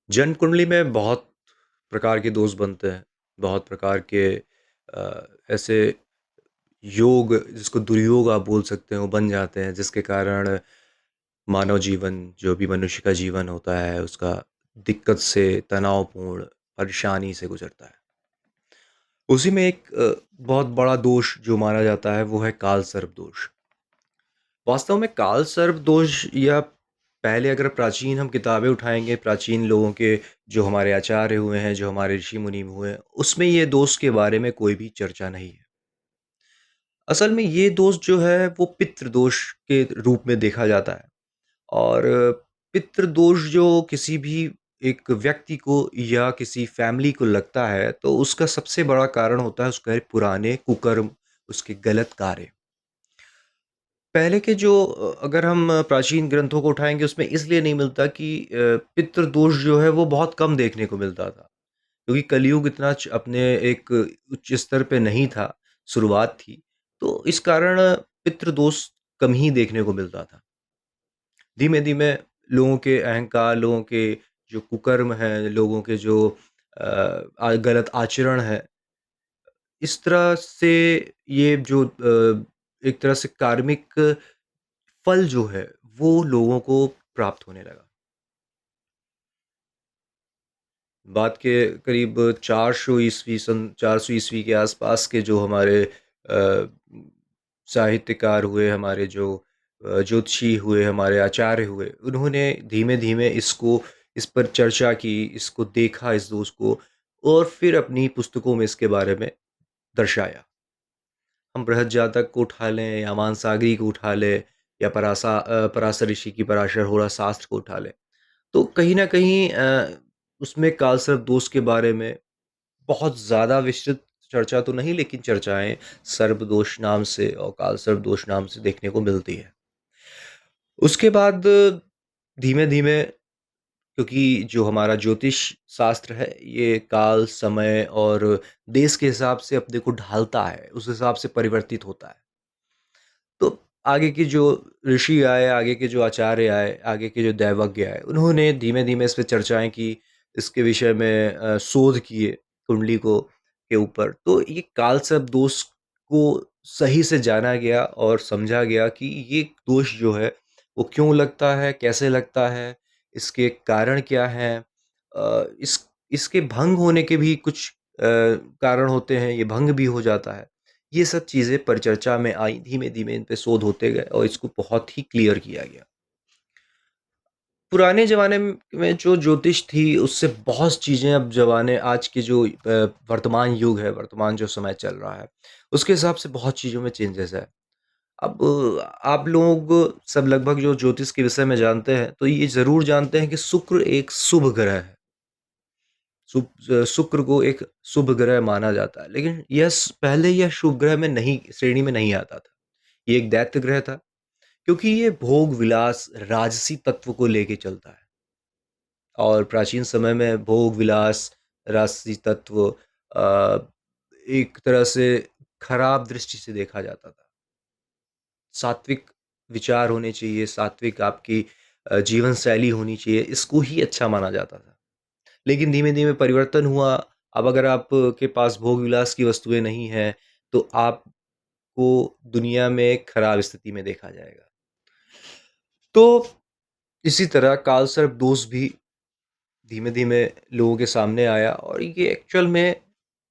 जन्म कुंडली में बहुत प्रकार के दोस्त बनते हैं। बहुत प्रकार के ऐसे योग जिसको दुर्योग आप बोल सकते हैं वो बन जाते हैं जिसके कारण मानव जीवन जो भी मनुष्य का जीवन होता है उसका दिक्कत से तनावपूर्ण परेशानी से गुजरता है। उसी में एक बहुत बड़ा दोष जो माना जाता है वो है काल सर्प दोष। वास्तव में काल सर्प दोष या पहले अगर प्राचीन हम किताबें उठाएंगे प्राचीन लोगों के जो हमारे आचार्य हुए हैं जो हमारे ऋषि मुनि हुए हैं उसमें ये दोष के बारे में कोई भी चर्चा नहीं है। असल में ये दोष जो है वो पितृ दोष के रूप में देखा जाता है। और पितृ दोष जो किसी भी एक व्यक्ति को या किसी फैमिली को लगता है तो उसका सबसे बड़ा कारण होता है उसके पुराने कुकर्म, उसके गलत कार्य। पहले के जो अगर हम प्राचीन ग्रंथों को उठाएँगे उसमें इसलिए नहीं मिलता कि पितृदोष जो है वो बहुत कम देखने को मिलता था। क्योंकि कलयुग इतना अपने एक उच्च स्तर पे नहीं था, शुरुआत थी। तो इस कारण पितृदोष कम ही देखने को मिलता था। धीमे-धीमे लोगों के अहंकार, लोगों के जो कुकर्म हैं, लोगों के जो गलत आचरण है, इस तरह से ये जो एक तरह से कार्मिक फल जो है, वो लोगों को प्राप्त होने लगा। बात के करीब 400 ईस्वी सन 400 ईस्वी के आसपास के जो हमारे साहित्यकार हुए, हमारे जो ज्योतिषी हुए, हमारे आचार्य हुए, उन्होंने धीमे-धीमे इस पर चर्चा की, इसको देखा इस दोष को और फिर अपनी पुस्तकों में इसके बारे में दर्शाया। हम बृहद-जातक को उठा लें या मानसागरी को उठा लें या पराशर ऋषि की पराशर होरा शास्त्र को उठा लें। तो कहीं न कहीं उसमें कालसर्प दोष के बारे में बहुत ज़्यादा विस्तृत चर्चा तो नहीं लेकिन चर्चाएँ सर्पदोष नाम से और कालसर्प दोष नाम से देखने को मिलती है। उसके बाद धीमे-धीमे क्योंकि जो हमारा ज्योतिष शास्त्र है ये काल, समय और देश के हिसाब से अपने को ढालता है, उस हिसाब से परिवर्तित होता है। तो आगे के जो ऋषि आए, आगे के जो आचार्य आए, आगे के जो दैवज्ञ आए, उन्होंने धीमे-धीमे इस पे चर्चाएँ की, इसके विषय में शोध किए कुंडली को के ऊपर। तो ये कालसर्प दोष को सही से जाना गया और समझा गया कि ये दोष जो है, वो क्यों लगता है, कैसे लगता है, इसके कारण क्या हैं? इसके भंग होने के भी कुछ कारण होते हैं, ये भंग भी हो जाता है। ये सब चीज़ें परिचर्चा में आई, धीमे-धीमे इन पे शोध होते गए और इसको बहुत ही क्लियर किया गया। पुराने ज़माने में जो ज्योतिष थी, उससे बहुत चीज़ें अब ज़माने आज के जो वर्तमान युग है, वर्तमान जो समय चल रहा है, उसके हिसाब से बहुत चीज़ों में चेंजेज़ है। अब आप लोग सब लगभग जो ज्योतिष के विषय में जानते हैं, तो ये ज़रूर जानते हैं कि शुक्र एक शुभ ग्रह है। शुक्र को एक शुभ ग्रह माना जाता है, लेकिन पहले यह शुभ ग्रह में नहीं श्रेणी में नहीं आता था। ये एक दैत्य ग्रह था, क्योंकि ये भोग विलास राजसी तत्व को लेके चलता है और प्राचीन समय में भोग विलास राजसी तत्व एक तरह से खराब दृष्टि से देखा जाता था। सात्विक विचार होने चाहिए, सात्विक आपकी जीवन शैली होनी चाहिए, इसको ही अच्छा माना जाता था। लेकिन धीमे-धीमे परिवर्तन हुआ। अब अगर आप के पास भोग-विलास की वस्तुएँ नहीं हैं, तो आपको दुनिया में खराब स्थिति में देखा जाएगा। तो इसी तरह कालसर्प दोष भी धीमे-धीमे लोगों के सामने आया और ये एक्चुअल में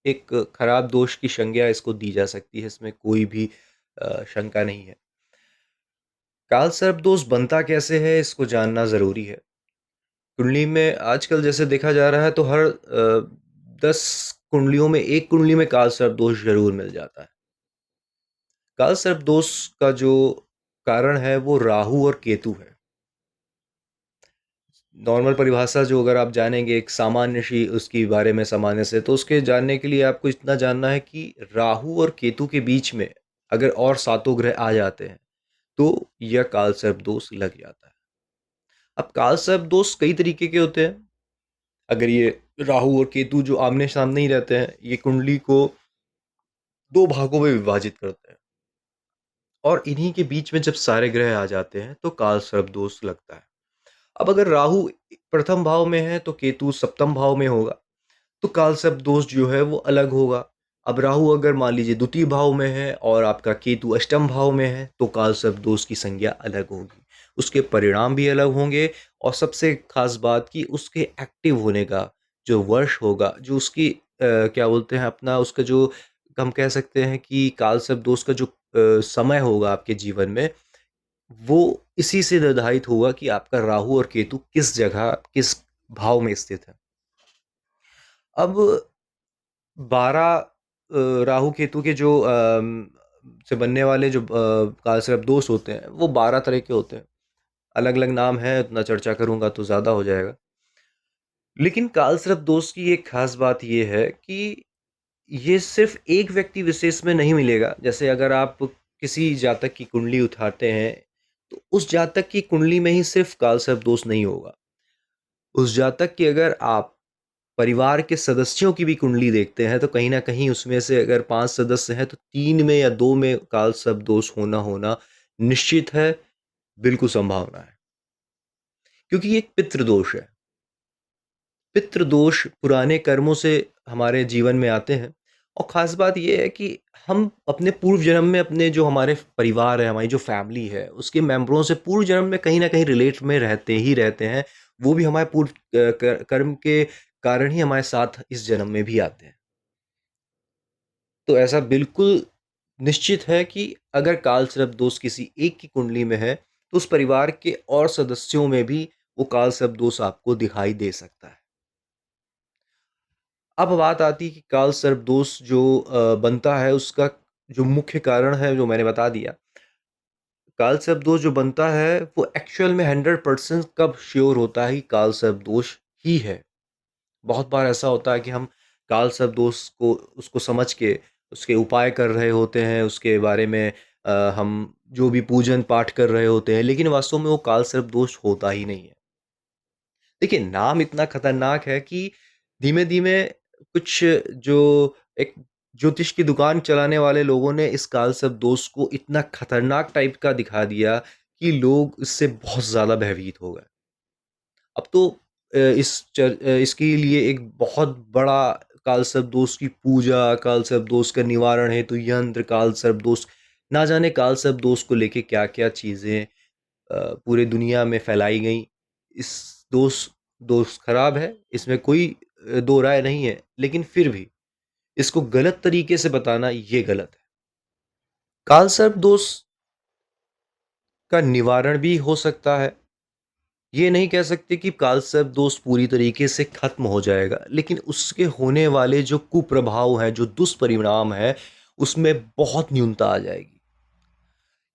एक खराब दोष की संज्ञा इसको दी जा सकती है, इसमें कोई भी शंका नहीं है। कालसर्प दोष बनता कैसे है, इसको जानना ज़रूरी है। कुंडली में आजकल जैसे देखा जा रहा है तो हर 10 कुंडलियों में 1 कुंडली में काल सर्प दोष ज़रूर मिल जाता है। काल सर्प दोष का जो कारण है वो राहु और केतु है। नॉर्मल परिभाषा जो अगर आप जानेंगे एक सामान्य सी उसके बारे में सामान्य से तो उसके जानने के लिए आपको इतना जानना है कि राहु और केतु के बीच में अगर और सातों ग्रह आ जाते हैं तो यह काल सर्प दोष लग जाता है। अब काल सर्प दोष कई तरीके के होते हैं। अगर ये राहु और केतु जो आमने-सामने ही रहते हैं, ये कुंडली को 2 भागों में विभाजित करते हैं और इन्हीं के बीच में जब सारे ग्रह आ जाते हैं, तो काल सर्प दोष लगता है। अब अगर राहु प्रथम भाव में है तो केतु सप्तम भाव में होगा, तो कालसर्प दोष जो है वो अलग होगा। अब राहु अगर मान लीजिए द्वितीय भाव में है और आपका केतु अष्टम भाव में है तो कालसर्प दोष की संज्ञा अलग होगी, उसके परिणाम भी अलग होंगे। और सबसे खास बात कि उसके एक्टिव होने का जो वर्ष होगा, जो उसकी क्या बोलते हैं अपना उसका जो हम कह सकते हैं कि कालसर्प दोष का जो समय होगा आपके जीवन में, वो इसी से निर्धारित होगा कि आपका राहु और केतु किस जगह किस भाव में स्थित है। अब 12 राहु केतु के जो से बनने वाले जो कालसर्प दोष होते हैं वो 12 तरह के होते हैं। अलग अलग नाम है, उतना चर्चा करूंगा तो ज़्यादा हो जाएगा। लेकिन कालसर्प दोष की एक खास बात ये है कि ये सिर्फ एक व्यक्ति विशेष में नहीं मिलेगा। जैसे अगर आप किसी जातक की कुंडली उठाते हैं तो उस जातक की कुंडली में ही सिर्फ कालसर्प दोष नहीं होगा, उस जातक की अगर आप परिवार के सदस्यों की भी कुंडली देखते हैं तो कहीं ना कहीं उसमें से अगर 5 सदस्य हैं तो 3 में या 2 में कालसर्प दोष होना होना निश्चित है, बिल्कुल संभावना है। क्योंकि ये एक पितृदोष है। पितृदोष पुराने कर्मों से हमारे जीवन में आते हैं। और ख़ास बात ये है कि हम अपने पूर्व जन्म में अपने जो हमारे परिवार है, हमारी जो फैमिली है, उसके मेंबरों से पूर्व जन्म में कहीं न कहीं रिलेट में रहते ही रहते हैं। वो भी हमारे पूर्व कर्म के कारण ही हमारे साथ इस जन्म में भी आते हैं। तो ऐसा बिल्कुल निश्चित है कि अगर कालसर्प दोष किसी एक की कुंडली में है, तो उस परिवार के और सदस्यों में भी वो कालसर्प दोष आपको दिखाई दे सकता है। अब बात आती है कि काल सर्प दोष जो बनता है उसका जो मुख्य कारण है जो मैंने बता दिया। काल सर्प दोष जो बनता है वो एक्चुअल में 100% कब श्योर होता है कि काल सर्प दोष ही है। बहुत बार ऐसा होता है कि हम काल सर्प दोष को उसको समझ के उसके उपाय कर रहे होते हैं, उसके बारे में हम जो भी पूजन पाठ कर रहे होते हैं, लेकिन वास्तव में वो काल सर्प दोष होता ही नहीं है। देखिए, नाम इतना खतरनाक है कि धीमे-धीमे कुछ जो एक ज्योतिष की दुकान चलाने वाले लोगों ने इस कालसर्प दोष को इतना खतरनाक टाइप का दिखा दिया कि लोग इससे बहुत ज़्यादा भयभीत हो गए। अब तो इसके लिए एक बहुत बड़ा कालसर्प दोष की पूजा, कालसर्प दोष का निवारण हेतु यंत्र, कालसर्प दोष ना जाने कालसर्प दोष को लेके क्या-क्या चीज़ें पूरे दुनिया में फैलाई गई। इस दोष दोष खराब है, इसमें कोई दो राय नहीं है, लेकिन फिर भी इसको गलत तरीके से बताना ये गलत है। कालसर्प दोष का निवारण भी हो सकता है। ये नहीं कह सकते कि कालसर्प दोष पूरी तरीके से खत्म हो जाएगा, लेकिन उसके होने वाले जो कुप्रभाव हैं, जो दुष्परिणाम हैं, उसमें बहुत न्यूनता आ जाएगी।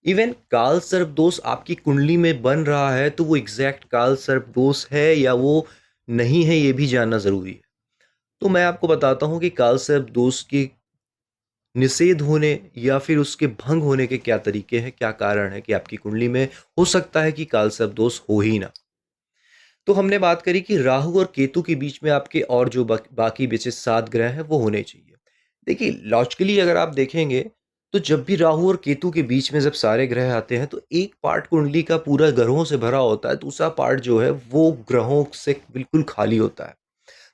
इवन काल सर्प दोष आपकी कुंडली में बन रहा है तो वो एग्जैक्ट काल सर्प दोष है या वो नहीं है, ये भी जानना जरूरी है। तो मैं आपको बताता हूँ कि काल सर्प दोष के निषेध होने या फिर उसके भंग होने के क्या तरीके हैं, क्या कारण है कि आपकी कुंडली में हो सकता है कि काल सर्प दोष हो ही ना। तो हमने बात करी कि राहु और केतु के बीच में आपके और जो बाकी बचे 7 ग्रह हैं वो होने चाहिए। देखिए, लॉजिकली अगर आप देखेंगे तो जब भी राहु और केतु के बीच में जब सारे ग्रह आते हैं तो एक पार्ट कुंडली का पूरा ग्रहों से भरा होता है, दूसरा पार्ट जो है वो ग्रहों से बिल्कुल खाली होता है।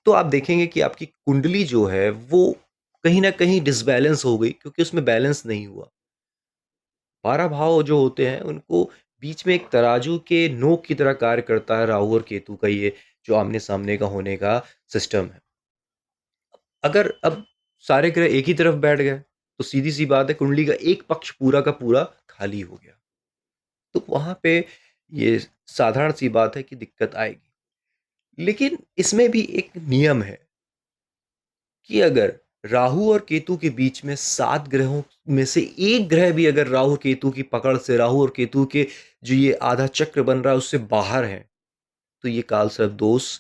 तो आप देखेंगे कि आपकी कुंडली जो है वो कहीं ना कहीं डिसबैलेंस हो गई, क्योंकि उसमें बैलेंस नहीं हुआ। 12 भाव जो होते हैं उनको बीच में एक तराजू के नोक की तरह कार्य करता है राहु और केतु का ये जो आमने सामने का होने का सिस्टम है। अगर अब सारे ग्रह एक ही तरफ बैठ गए तो सीधी सी बात है, कुंडली का एक पक्ष पूरा का पूरा खाली हो गया। तो वहां पे ये साधारण सी बात है कि दिक्कत आएगी। लेकिन इसमें भी एक नियम है कि अगर राहु और केतु के बीच में 7 ग्रहों में से एक ग्रह भी अगर राहु केतु की पकड़ से, राहु और केतु के जो ये आधा चक्र बन रहा है उससे बाहर है, तो ये कालसर्प दोष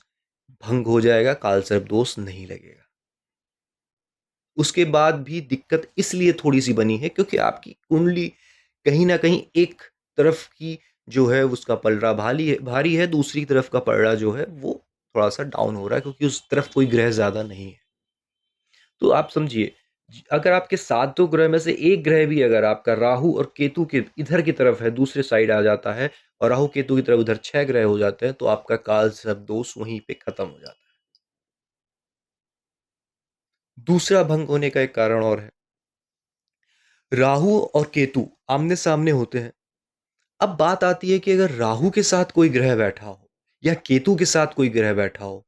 भंग हो जाएगा, कालसर्प दोष नहीं लगेगा। उसके बाद भी दिक्कत इसलिए थोड़ी सी बनी है क्योंकि आपकी कुंडली कहीं ना कहीं एक तरफ की जो है उसका पलड़ा भारी है, दूसरी तरफ का पलड़ा जो है वो थोड़ा सा डाउन हो रहा है क्योंकि उस तरफ कोई ग्रह ज्यादा नहीं है। तो आप समझिए, अगर आपके सातों ग्रह में से एक ग्रह भी अगर आपका राहु और केतु के इधर की तरफ है, दूसरे साइड आ जाता है और राहु केतु की तरफ उधर 6 ग्रह हो जाते हैं, तो आपका काल सर्प दोष वहीं पे खत्म हो जाता है। दूसरा भंग होने का एक कारण और है, राहु और केतु आमने-सामने होते हैं। अब बात आती है कि अगर राहु के साथ कोई ग्रह बैठा हो या केतु के साथ कोई ग्रह बैठा हो,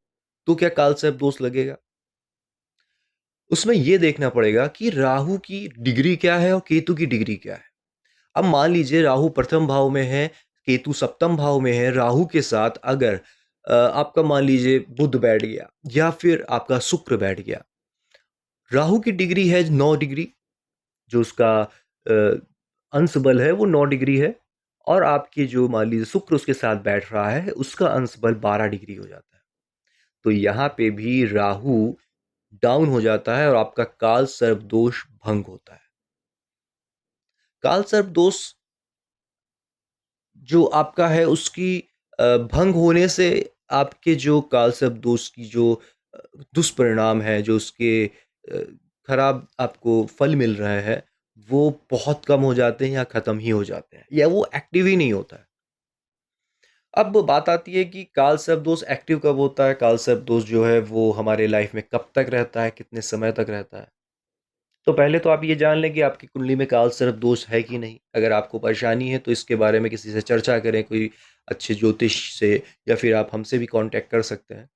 तो क्या काल सर्प दोष लगेगा? उसमें ये देखना पड़ेगा कि राहु की डिग्री क्या है और केतु की डिग्री क्या है। अब मान लीजिए राहु प्रथम भाव में है, केतु सप्तम भाव में है, राहु के साथ अगर आपका मान लीजिए बुध बैठ गया या फिर आपका शुक्र बैठ गया। राहु की डिग्री है 9 डिग्री, जो उसका अंश बल है वो 9 डिग्री है और आपके जो मान लीजिए शुक्र उसके साथ बैठ रहा है, उसका अंश बल 12 डिग्री हो जाता है। तो यहाँ पे भी राहु डाउन हो जाता है और आपका काल सर्प दोष भंग होता है। काल सर्प दोष जो आपका है उसकी भंग होने से आपके जो कालसर्प दोष की जो दुष्परिणाम है, जो उसके खराब आपको फल मिल रहे हैं, वो बहुत कम हो जाते हैं या ख़त्म ही हो जाते हैं या वो एक्टिव ही नहीं होता है। अब बात आती है कि कालसर्प दोष एक्टिव कब होता है? कालसर्प दोष जो है वो हमारे लाइफ़ में कब तक रहता है, कितने समय तक रहता है? तो पहले तो आप ये जान लें कि आपकी कुंडली में काल सर्प दोष है कि नहीं। अगर आपको परेशानी है तो इसके बारे में किसी से चर्चा करें, कोई अच्छे ज्योतिष से या फिर आप हमसे भी कॉन्टैक्ट कर सकते हैं।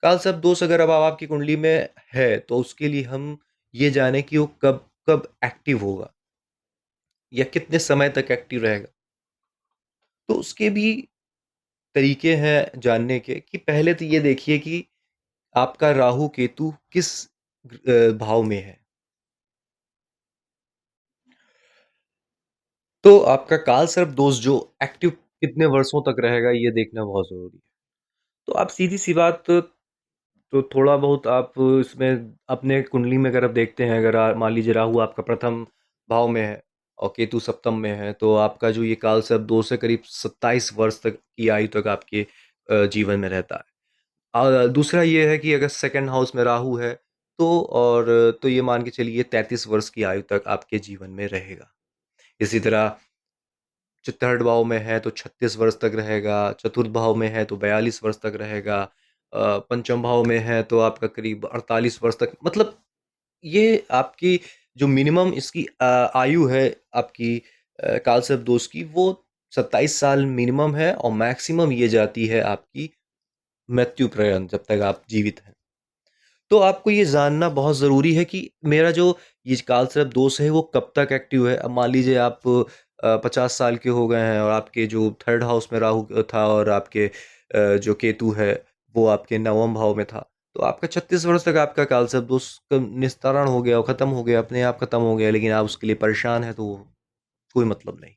काल सर्प दोष अगर अब आपकी कुंडली में है तो उसके लिए हम ये जानें कि वो कब कब एक्टिव होगा या कितने समय तक एक्टिव रहेगा। तो उसके भी तरीके हैं जानने के कि पहले तो ये देखिए कि आपका राहु केतु किस भाव में है। तो आपका काल सर्प दोष जो एक्टिव कितने वर्षों तक रहेगा ये देखना बहुत ज़रूरी है। तो आप सीधी-सी बात, तो थोड़ा बहुत आप इसमें अपने कुंडली में अगर आप देखते हैं, अगर मान लीजिए राहु आपका प्रथम भाव में है और केतु सप्तम में है, तो आपका जो ये काल सर्प दोष है करीब 27 वर्ष तक की आयु तक आपके जीवन में रहता है। दूसरा ये है कि अगर सेकंड हाउस में राहु है तो तो ये मान के चलिए 33 वर्ष की आयु तक आपके जीवन में रहेगा। इसी तरह थर्ड भाव में है तो 36 वर्ष तक रहेगा, चतुर्थ भाव में है तो 42 वर्ष तक रहेगा, पंचम भाव में है तो आपका करीब 48 वर्ष तक, मतलब ये आपकी जो मिनिमम इसकी आयु है आपकी कालसर्प दोष की, वो 27 साल मिनिमम है और मैक्सिमम ये जाती है आपकी मृत्यु पर्यंत, जब तक आप जीवित हैं। तो आपको ये जानना बहुत ज़रूरी है कि मेरा जो ये कालसर्प दोष है वो कब तक एक्टिव है। अब मान लीजिए आप 50 साल के हो गए हैं और आपके जो थर्ड हाउस में राहु था और आपके जो केतु है वो आपके नवम भाव में था। तो आपका 36 वर्ष तक आपका कालसर्प दोष का निस्तारण हो गया और ख़त्म हो गया, अपने आप ख़त्म हो गया, लेकिन आप उसके लिए परेशान हैं तो कोई मतलब नहीं।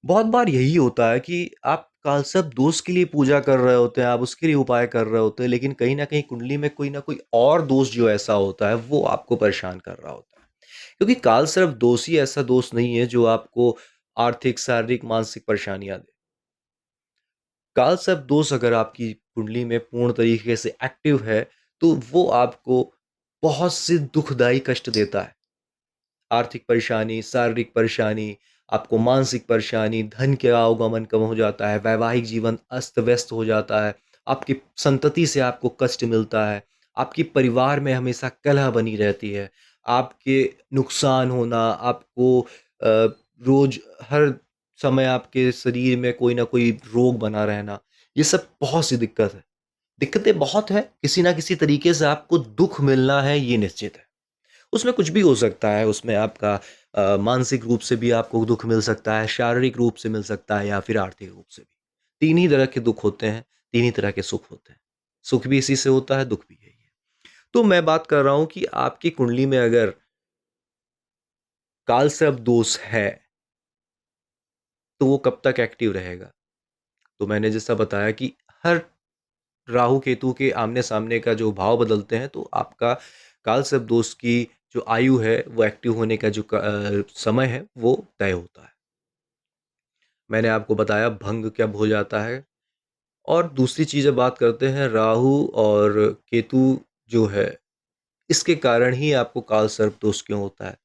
बहुत बार यही होता है कि आप कालसर्प दोष के लिए पूजा कर रहे होते हैं, आप उसके लिए उपाय कर रहे होते हैं, लेकिन कहीं न कहीं कुंडली में कोई न कोई और दोष जो ऐसा होता है, वो आपको परेशान कर रहा होता है। क्योंकि कालसर्प दोष ही ऐसा दोष नहीं है जो आपको आर्थिक, शारीरिक, मानसिक परेशानियाँ दे। कालसर्प दोष अगर आपकी कुंडली में पूर्ण तरीके से एक्टिव है, तो वो आपको बहुत से दुखदाई कष्ट देता है। आर्थिक परेशानी, शारीरिक परेशानी, आपको मानसिक परेशानी, धन के आवागमन कम हो जाता है, वैवाहिक जीवन अस्त-व्यस्त हो जाता है, आपकी संतति से आपको कष्ट मिलता है, आपके परिवार में हमेशा कलह बनी रहती है, आपके नुकसान होना, आपको रोज़ हर समय आपके शरीर में कोई न कोई रोग बना रहना, ये सब बहुत सी दिक्कत है। दिक्कतें बहुत हैं, किसी न किसी तरीके से आपको दुःख मिलना है, ये निश्चित है। उसमें कुछ भी हो सकता है, उसमें आपका मानसिक रूप से भी आपको दुःख मिल सकता है, शारीरिक रूप से मिल सकता है या फिर आर्थिक रूप से भी। 3 ही तरह के दुःख होते हैं, 3 ही तरह के सुख होते हैं। सुख भी इसी से होता है, दुःख भी यही है। तो मैं बात कर रहा हूँ कि आपकी कुंडली में अगर कालसर्प दोष है, तो वो कब तक एक्टिव रहेगा? तो मैंने जैसा बताया कि हर राहु केतु के आमने-सामने का जो भाव बदलते हैं, तो आपका कालसर्प दोष की जो आयु है, वो एक्टिव होने का जो समय है, वो तय होता है। मैंने आपको बताया भंग कब हो जाता है और दूसरी चीज़ अब बात करते हैं राहु और केतु जो है, इसके कारण ही आपको काल सर्प दोष क्यों होता है।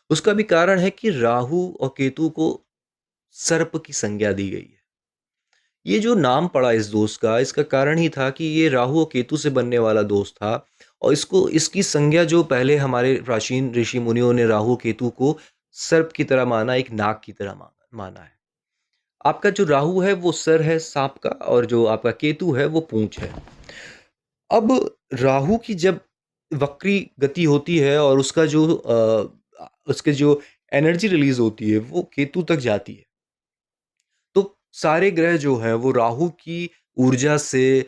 उसका भी कारण है कि राहु और केतु को सर्प की संज्ञा दी गई है। ये जो नाम पड़ा इस दोष का, इसका कारण ही था कि ये राहु और केतु से बनने वाला दोष था। और इसको इसकी संज्ञा जो पहले हमारे प्राचीन ऋषि मुनियों ने राहु केतु को सर्प की तरह माना, एक नाग की तरह माना है। आपका जो राहु है वो सर है सांप का, और जो आपका केतु है वो पूंछ है। अब राहु की जब वक्री गति होती है और उसके जो एनर्जी रिलीज होती है वो केतु तक जाती है, तो सारे ग्रह जो हैं वो राहु की ऊर्जा से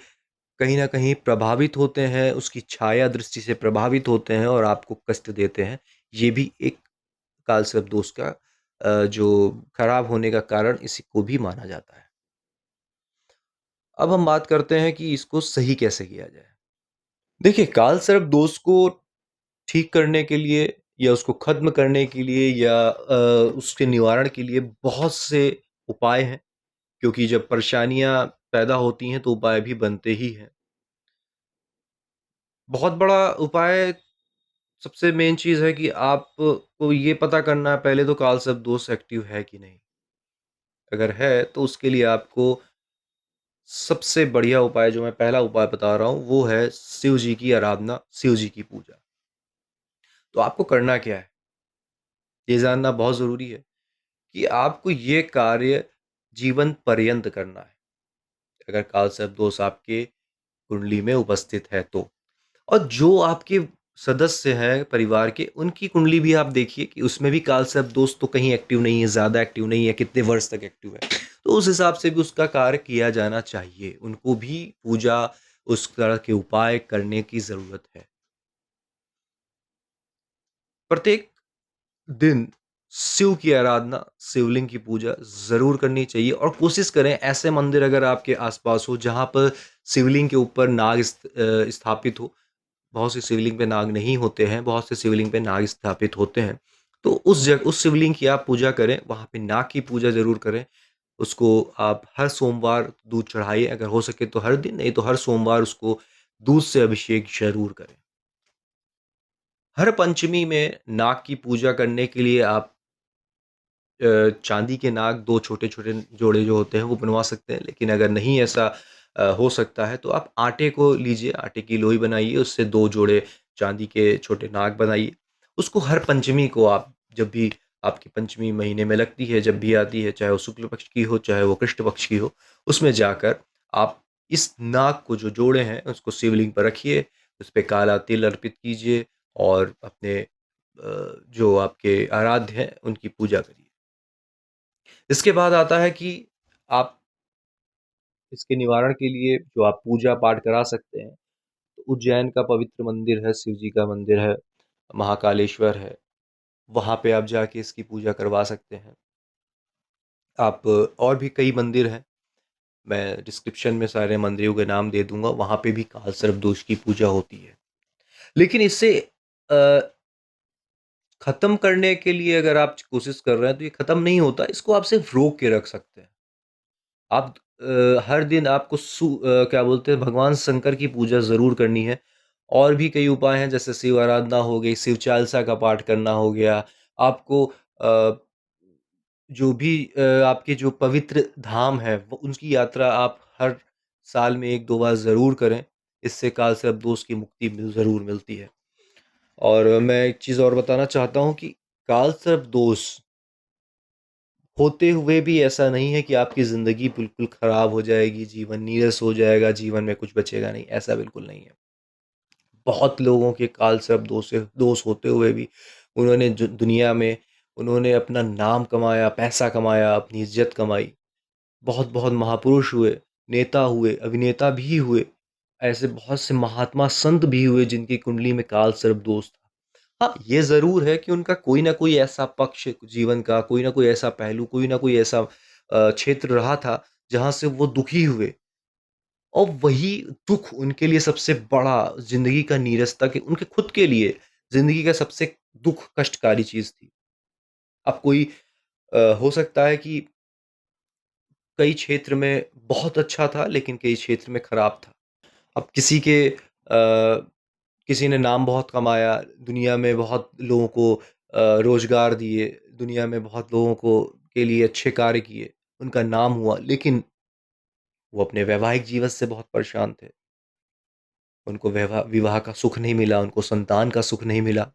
कहीं ना कहीं प्रभावित होते हैं, उसकी छाया दृष्टि से प्रभावित होते हैं और आपको कष्ट देते हैं। ये भी एक कालसर्प दोष का जो खराब होने का कारण इसी को भी माना जाता है। अब हम बात करते हैं कि इसको सही कैसे किया जाए। देखिए, कालसर्प दोष को ठीक करने के लिए या उसको खत्म करने के लिए या उसके निवारण के लिए बहुत से उपाय हैं, क्योंकि जब परेशानियां पैदा होती हैं तो उपाय भी बनते ही हैं। बहुत बड़ा उपाय, सबसे मेन चीज़ है कि आपको ये पता करना है पहले तो कालसर्प दोष एक्टिव है कि नहीं। अगर है तो उसके लिए आपको सबसे बढ़िया उपाय, जो मैं पहला उपाय बता रहा हूँ, वो है शिव जी की आराधना, शिव जी की पूजा। तो आपको करना क्या है, ये जानना बहुत ज़रूरी है कि आपको ये कार्य जीवन पर्यंत करना है, अगर कालसर्प दोष आपके कुंडली में उपस्थित है तो। और जो आपके सदस्य हैं परिवार के, उनकी कुंडली भी आप देखिए कि उसमें भी कालसर्प दोष तो कहीं एक्टिव नहीं है, ज़्यादा एक्टिव नहीं है, कितने वर्ष तक एक्टिव है। तो उस हिसाब से भी उसका कार्य किया जाना चाहिए, उनको भी पूजा, उस तरह के उपाय करने की ज़रूरत है। प्रत्येक दिन शिव की आराधना, शिवलिंग की पूजा ज़रूर करनी चाहिए, और कोशिश करें ऐसे मंदिर अगर आपके आसपास हो जहाँ पर शिवलिंग के ऊपर नाग स्थापित हो। बहुत से शिवलिंग पे नाग नहीं होते हैं, बहुत से शिवलिंग पे नाग स्थापित होते हैं। तो उस शिवलिंग की आप पूजा करें, वहाँ पे नाग की पूजा ज़रूर करें। उसको आप हर सोमवार दूध चढ़ाइए, अगर हो सके तो हर दिन, नहीं तो हर सोमवार उसको दूध से अभिषेक ज़रूर करें। हर पंचमी में नाग की पूजा करने के लिए आप चांदी के नाग 2 छोटे-छोटे जोड़े जो होते हैं वो बनवा सकते हैं, लेकिन अगर नहीं ऐसा हो सकता है तो आप आटे को लीजिए, आटे की लोई बनाइए, उससे 2 जोड़े चांदी के छोटे नाग बनाइए। उसको हर पंचमी को आप, जब भी आपकी पंचमी महीने में लगती है, जब भी आती है, चाहे वो शुक्ल पक्ष की हो, चाहे वो कृष्ण पक्ष की हो, उसमें जाकर आप इस नाग को जो जोड़े हैं उसको शिवलिंग पर रखिए, उस पे काला तिल अर्पित कीजिए और अपने जो आपके आराध्य हैं उनकी पूजा करिए। इसके बाद आता है कि आप इसके निवारण के लिए जो आप पूजा पाठ करा सकते हैं, तो उज्जैन का पवित्र मंदिर है, शिव जी का मंदिर है, महाकालेश्वर है, वहाँ पे आप जाके इसकी पूजा करवा सकते हैं। आप और भी कई मंदिर हैं, मैं डिस्क्रिप्शन में सारे मंदिरों के नाम दे दूँगा, वहाँ पे भी कालसर्प दोष की पूजा होती है। लेकिन इसे अ, खत्म करने के लिए अगर आप कोशिश कर रहे हैं तो ये खत्म नहीं होता, इसको आप सिर्फ रोक के रख सकते हैं। आप हर दिन आपको क्या बोलते हैं, भगवान शंकर की पूजा ज़रूर करनी है। और भी कई उपाय हैं, जैसे शिव आराधना हो गई, शिव चालीसा का पाठ करना हो गया। आपको जो भी आपके जो पवित्र धाम है वो उनकी यात्रा आप हर साल में 1-2 बार ज़रूर करें। इससे काल सर्प दोष की मुक्ति ज़रूर मिलती है। और मैं एक चीज़ और बताना चाहता हूँ कि काल सर्प दोष होते हुए भी ऐसा नहीं है कि आपकी ज़िंदगी बिल्कुल ख़राब हो जाएगी, जीवन नीरस हो जाएगा, जीवन में कुछ बचेगा नहीं, ऐसा बिल्कुल नहीं है। बहुत लोगों के काल सर्प दोष होते हुए भी उन्होंने दुनिया में उन्होंने अपना नाम कमाया, पैसा कमाया, अपनी इज़्ज़त कमाई। बहुत-बहुत महापुरुष हुए, नेता हुए, अभिनेता भी हुए। ऐसे बहुत से महात्मा संत भी हुए जिनकी कुंडली में काल सर्प दोष था। हाँ, ये ज़रूर है कि उनका कोई न कोई ऐसा पक्ष जीवन का, कोई न कोई ऐसा पहलू, कोई न कोई ऐसा क्षेत्र रहा था, जहाँ से वो दुखी हुए, और वही दुःख उनके लिए सबसे बड़ा ज़िंदगी का नीरसता, कि उनके खुद के लिए ज़िंदगी का सबसे दुःख कष्टकारी चीज़ थी। अब कोई हो सकता है कि कई क्षेत्र में बहुत अच्छा था, लेकिन कई क्षेत्र में खराब था। अब किसी ने नाम बहुत कमाया, दुनिया में बहुत लोगों को रोज़गार दिए, दुनिया में बहुत लोगों को के लिए अच्छे कार्य किए, उनका नाम हुआ, लेकिन वो अपने वैवाहिक जीवन से बहुत परेशान थे। उनको विवाह का सुख नहीं मिला, उनको संतान का सुख नहीं मिला।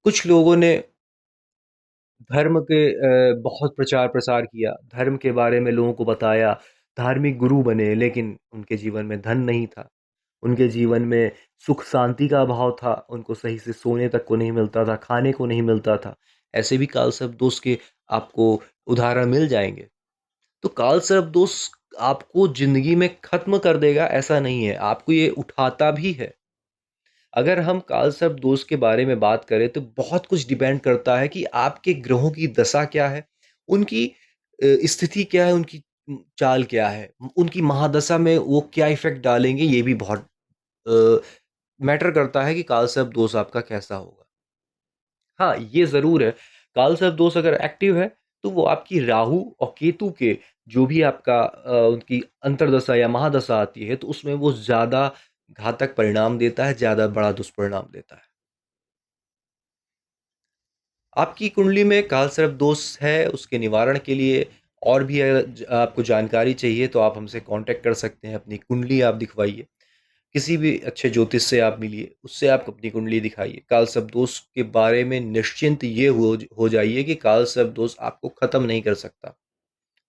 कुछ लोगों ने धर्म के बहुत प्रचार-प्रसार किया, धर्म के बारे में लोगों को बताया, धार्मिक गुरु बने, लेकिन उनके जीवन में धन नहीं था। उनके जीवन में सुख शांति का अभाव था, उनको सही से सोने तक को नहीं मिलता था, खाने को नहीं मिलता था। ऐसे भी कालसर्प दोष के आपको उदाहरण मिल जाएँगे। तो कालसर्प दोष आपको ज़िंदगी में ख़त्म कर देगा ऐसा नहीं है, आपको ये उठाता भी है। अगर हम कालसर्प दोष के बारे में बात करें तो बहुत कुछ डिपेंड करता है कि आपके ग्रहों की दशा क्या है, उनकी स्थिति क्या है, उनकी चाल क्या है, उनकी महादशा में वो क्या इफ़ेक्ट डालेंगे, ये भी बहुत अ, मैटर करता है कि कालसर्प दोष आपका कैसा होगा। हाँ, ये ज़रूर है, कालसर्प दोष अगर एक्टिव है, तो वो आपकी राहु और केतु के जो भी आपका उनकी अंतर्दशा या महादशा आती है, तो उसमें वो ज़्यादा घातक परिणाम देता है, ज़्यादा बड़ा दुष्परिणाम देता है। आपकी कुंडली में कालसर्प दोष है, उसके निवारण के लिए और भी आपको जानकारी चाहिए तो आप हमसे कॉन्टैक्ट कर सकते हैं। अपनी कुंडली आप दिखवाइए, किसी भी अच्छे ज्योतिष से आप मिलिए, उससे आप अपनी कुंडली दिखाइए। कालसर्प दोष के बारे में निश्चिंत ये हो जाइए कि कालसर्प दोष आपको ख़त्म नहीं कर सकता।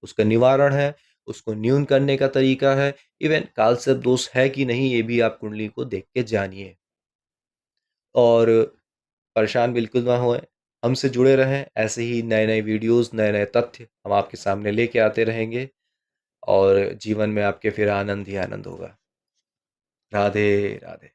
उसका निवारण है, उसको न्यून करने का तरीका है, इवन कालसर्प दोष है कि नहीं ये भी आप कुंडली को देख के जानिए। और परेशान बिल्कुल ना होएँ, हमसे जुड़े रहें, ऐसे ही नए-नए वीडियोज़, नए-नए तथ्य हम आपके सामने लेके आते रहेंगे और जीवन में आपके फिर आनंद ही आनंद होगा। राधे, राधे।